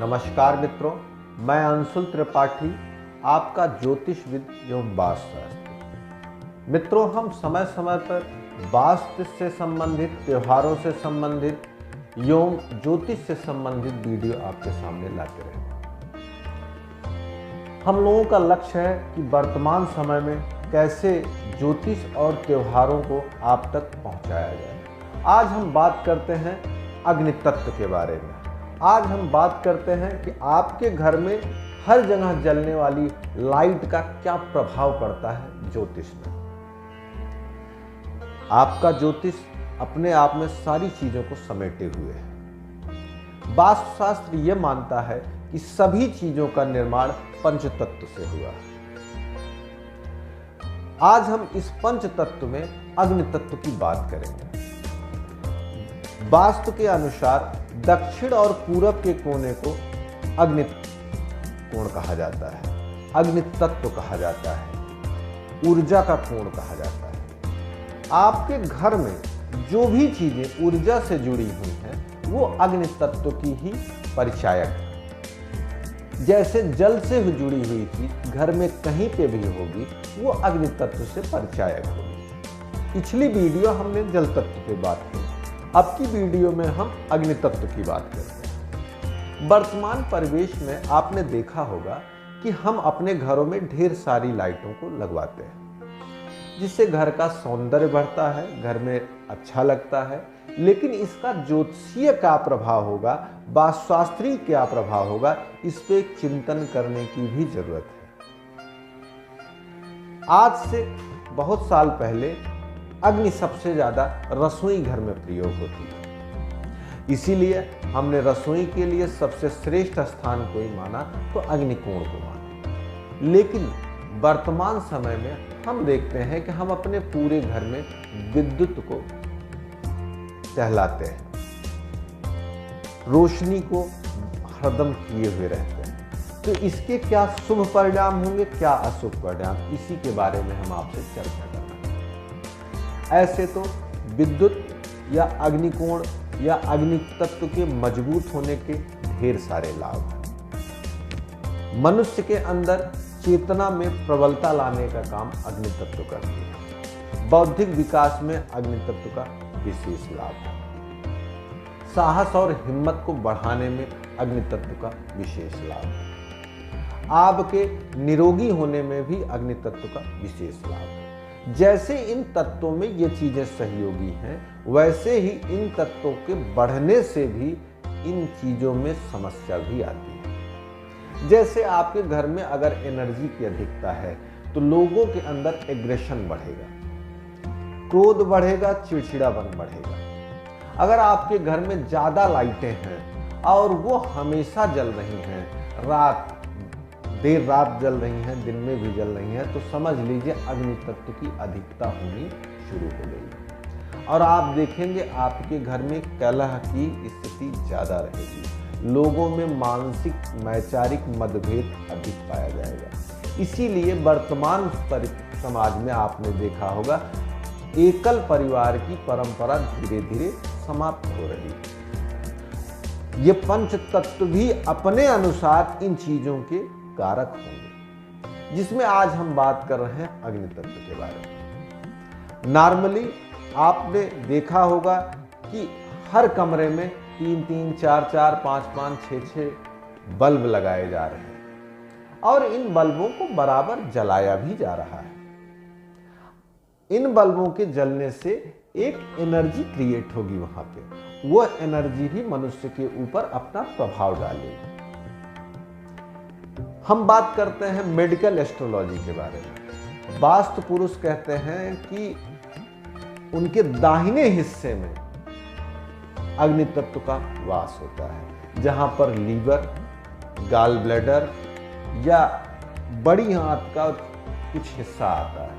नमस्कार मित्रों, मैं अंशुल त्रिपाठी, आपका ज्योतिषविद एवं वास्तुशास्त्री। मित्रों, हम समय समय पर वास्तु से संबंधित, त्योहारों से संबंधित एवं ज्योतिष से संबंधित वीडियो आपके सामने लाते रहते हैं। हम लोगों का लक्ष्य है कि वर्तमान समय में कैसे ज्योतिष और त्योहारों को आप तक पहुंचाया जाए। आज हम बात करते हैं अग्नि तत्व के बारे में। आज हम बात करते हैं कि आपके घर में हर जगह जलने वाली लाइट का क्या प्रभाव पड़ता है ज्योतिष में। आपका ज्योतिष अपने आप में सारी चीजों को समेटे हुए है। वास्तुशास्त्र यह मानता है कि सभी चीजों का निर्माण पंचतत्व से हुआ है। आज हम इस पंचतत्व में अग्नि तत्व की बात करेंगे। वास्तु के अनुसार दक्षिण और पूरब के कोने को अग्नि कोण कहा जाता है, अग्नि तत्व कहा जाता है, ऊर्जा का कोण कहा जाता है। आपके घर में जो भी चीजें ऊर्जा से जुड़ी हुई हैं वो अग्नि तत्व की ही परिचायक है। जैसे जल से जुड़ी हुई चीज घर में कहीं पे भी होगी वो अग्नि तत्व से परिचायक होगी। पिछली वीडियो हमने जल तत्व पे बात की, अब की वीडियो में हम अग्नि तत्व की बात करते हैं। वर्तमान परिवेश में आपने देखा होगा कि हम अपने घरों में ढेर सारी लाइटों को लगवाते हैं, जिससे घर का सौंदर्य बढ़ता है, घर में अच्छा लगता है। लेकिन इसका ज्योतिषीय क्या प्रभाव होगा, वास्तुशास्त्रीय क्या प्रभाव होगा, इस पे चिंतन करने की भी जरूरत है। आज से बहुत साल पहले अग्नि सबसे ज्यादा रसोई घर में प्रयोग होती है, इसीलिए हमने रसोई के लिए सबसे श्रेष्ठ स्थान कोई माना तो अग्निकोण को माना। लेकिन वर्तमान समय में हम देखते हैं कि हम अपने पूरे घर में विद्युत को टहलाते हैं, रोशनी को हरदम किए हुए रहते हैं। तो इसके क्या शुभ परिणाम होंगे, क्या अशुभ परिणाम, इसी के बारे में हम आपसे चर्चा करेंगे। ऐसे तो विद्युत या अग्निकोण या अग्नि तत्व के मजबूत होने के ढेर सारे लाभ हैं। मनुष्य के अंदर चेतना में प्रबलता लाने का काम अग्नि तत्व करती है। बौद्धिक विकास में अग्नि तत्व का विशेष लाभ है। साहस और हिम्मत को बढ़ाने में अग्नि तत्व का विशेष लाभ है। आपके निरोगी होने में भी अग्नि तत्व का विशेष लाभ है। जैसे इन तत्वों में ये चीजें सहयोगी हैं, वैसे ही इन तत्वों के बढ़ने से भी इन चीजों में समस्या भी आती है। जैसे आपके घर में अगर एनर्जी की अधिकता है तो लोगों के अंदर एग्रेशन बढ़ेगा, क्रोध बढ़ेगा, चिड़चिड़ापन बढ़ेगा। अगर आपके घर में ज्यादा लाइटें हैं और वो हमेशा जल रही हैं, देर रात जल रही हैं, दिन में भी जल रही हैं, तो समझ लीजिए अग्नि तत्व की अधिकता होनी शुरू हो गई और आप देखेंगे आपके घर में कलह की स्थिति ज्यादा रहेगी। लोगों में मानसिक वैचारिक मतभेद अधिक पाया जाएगा। इसीलिए वर्तमान समाज में आपने देखा होगा एकल परिवार की परंपरा धीरे धीरे समाप्त हो रही है। ये पंच तत्व भी अपने अनुसार इन चीजों के कारक होंगे, जिसमें आज हम बात कर रहे हैं अग्नि तत्व के बारे में। नॉर्मली आपने देखा होगा कि हर कमरे में 3-3, 4-4, 5-5, 6-6 बल्ब लगाए जा रहे हैं और इन बल्बों को बराबर जलाया भी जा रहा है। इन बल्बों के जलने से एक एनर्जी क्रिएट होगी वहां पे, वह एनर्जी भी मनुष्य के ऊपर अपना प्रभाव डालेगी। हम बात करते हैं मेडिकल एस्ट्रोलॉजी के बारे में। वास्तु पुरुष कहते हैं कि उनके दाहिने हिस्से में अग्नि तत्व का वास होता है, जहां पर लीवर, गॉल ब्लैडर या बड़ी आंत का कुछ हिस्सा आता है,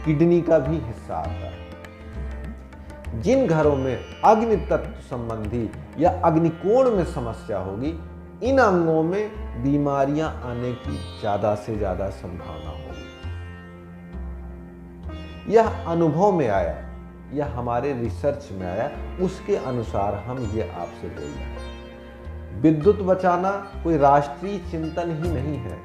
किडनी का भी हिस्सा आता है। जिन घरों में अग्नि तत्व संबंधी या अग्निकोण में समस्या होगी, इन अंगों में बीमारियां आने की ज्यादा से ज्यादा संभावना होगी। यह अनुभव में आया, यह हमारे रिसर्च में आया, उसके अनुसार हम ये आपसे बोल रहे हैं। विद्युत बचाना कोई राष्ट्रीय चिंतन ही नहीं है,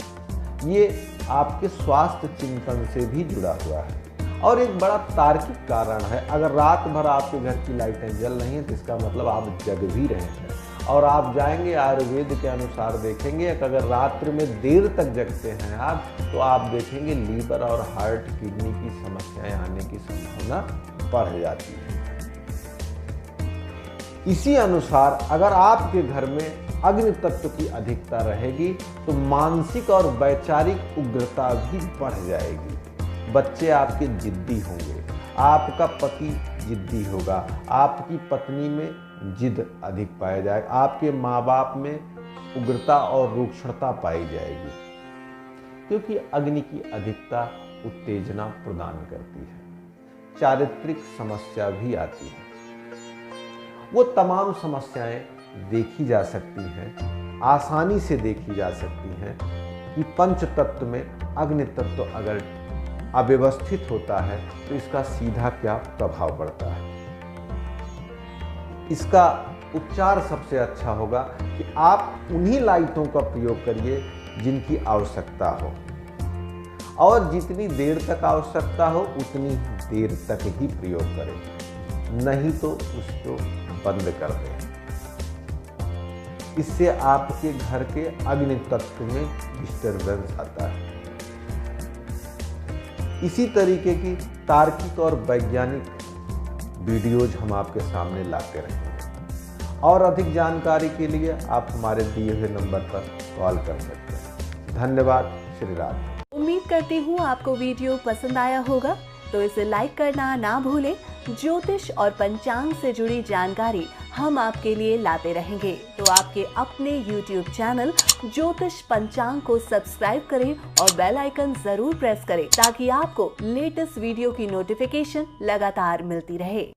ये आपके स्वास्थ्य चिंतन से भी जुड़ा हुआ है। और एक बड़ा तार्किक कारण है, अगर रात भर आपके घर की लाइटें जल रही हैं तो इसका मतलब आप जग भी रहे हैं। और आप जाएंगे आयुर्वेद के अनुसार देखेंगे कि अगर रात्रि में देर तक जगते हैं आप, तो आप देखेंगे लीवर और हार्ट किडनी की समस्याएं आने की संभावना बढ़ जाती है। इसी अनुसार अगर आपके घर में अग्नि तत्व की अधिकता रहेगी तो मानसिक और वैचारिक उग्रता भी बढ़ जाएगी। बच्चे आपके जिद्दी होंगे, आपका पति जिद्दी होगा, आपकी पत्नी में जिद अधिक पाया जाएगा, आपके माँ बाप में उग्रता और रूक्षणता पाई जाएगी, क्योंकि अग्नि की अधिकता उत्तेजना प्रदान करती है। चारित्रिक समस्या भी आती है। वो तमाम समस्याएं देखी जा सकती हैं, आसानी से देखी जा सकती हैं कि पंच तत्व में अग्नि तत्व अगर अव्यवस्थित होता है तो इसका सीधा क्या प्रभाव पड़ता है। इसका उपचार सबसे अच्छा होगा कि आप उन्हीं लाइटों का प्रयोग करिए जिनकी आवश्यकता हो, और जितनी देर तक आवश्यकता हो उतनी देर तक ही प्रयोग करें, नहीं तो उसको बंद कर दें। इससे आपके घर के अग्नि तत्व में डिस्टर्बेंस आता है। इसी तरीके की तार्किक और वैज्ञानिक वीडियोज हम आपके सामने लाते रहेंगे, और अधिक जानकारी के लिए आप हमारे दिए हुए नंबर पर कॉल कर सकते हैं। धन्यवाद। श्री राधे। उम्मीद करती हूँ आपको वीडियो पसंद आया होगा, तो इसे लाइक करना ना भूलें। ज्योतिष और पंचांग से जुड़ी जानकारी हम आपके लिए लाते रहेंगे, तो आपके अपने YouTube चैनल ज्योतिष पंचांग को सब्सक्राइब करें और बेल आइकन जरूर प्रेस करें, ताकि आपको लेटेस्ट वीडियो की नोटिफिकेशन लगातार मिलती रहे।